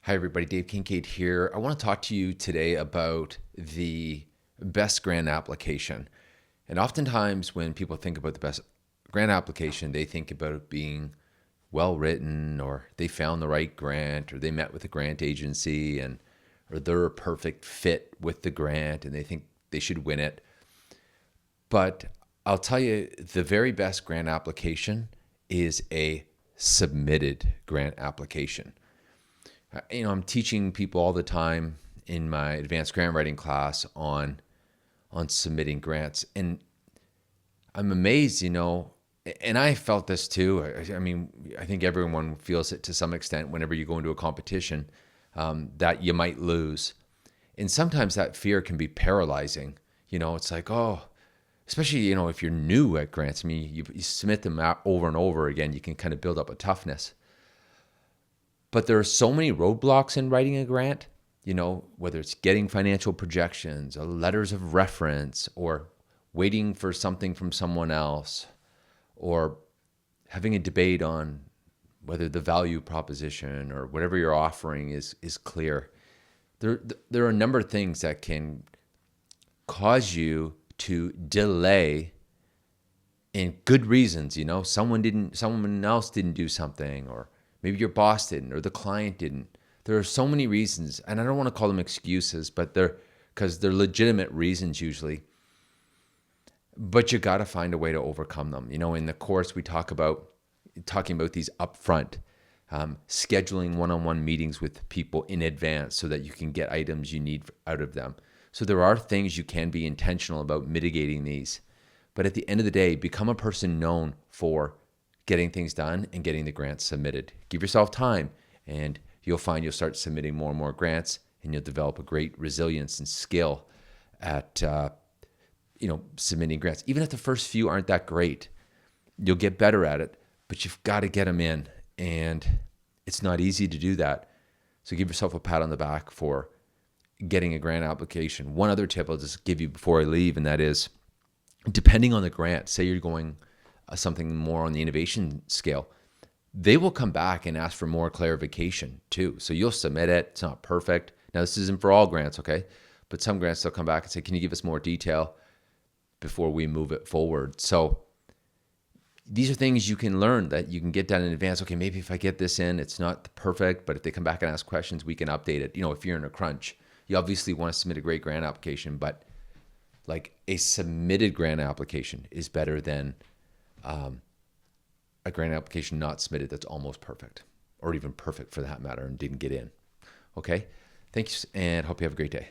Hi, everybody. Dave Kincaid here. I want to talk to you today about the best grant application. And oftentimes, when people think about the best grant application, they think about it being well written, or they found the right grant, or they met with a grant agency, or they're a perfect fit with the grant and they think they should win it. But I'll tell you, the very best grant application is a submitted grant application. I'm teaching people all the time in my advanced grant writing class on submitting grants, and I'm amazed. And I felt this too. I mean, I think everyone feels it to some extent whenever you go into a competition, that you might lose, and sometimes that fear can be paralyzing. It's like, oh, especially if you're new at grants. I mean, you submit them out over and over again, you can kind of build up a toughness. But there are so many roadblocks in writing a grant, whether it's getting financial projections or letters of reference, or waiting for something from someone else, or having a debate on whether the value proposition or whatever you're offering is clear. There are a number of things that can cause you to delay in good reasons. Someone else didn't do something, or maybe your boss didn't, or the client didn't. There are so many reasons, and I don't want to call them excuses, but because they're legitimate reasons usually. But you got to find a way to overcome them. In the course we talking about these upfront, scheduling one-on-one meetings with people in advance so that you can get items you need out of them. So there are things you can be intentional about mitigating these. But at the end of the day, become a person known for getting things done and getting the grants submitted. Give yourself time, and you'll find you'll start submitting more and more grants, and you'll develop a great resilience and skill at submitting grants. Even if the first few aren't that great, you'll get better at it, but you've got to get them in, and it's not easy to do that. So give yourself a pat on the back for getting a grant application. One other tip I'll just give you before I leave, and that is, depending on the grant, say you're going something more on the innovation scale, they will come back and ask for more clarification too. So you'll submit it. It's not perfect. Now, this isn't for all grants, okay? But some grants, they'll come back and say, can you give us more detail before we move it forward? So these are things you can learn that you can get done in advance. Okay, maybe if I get this in, it's not perfect, but if they come back and ask questions, we can update it. If you're in a crunch, you obviously want to submit a great grant application, but like a submitted grant application is better than a grant application not submitted that's almost perfect, or even perfect for that matter, and didn't get in. Okay? Thanks, and hope you have a great day.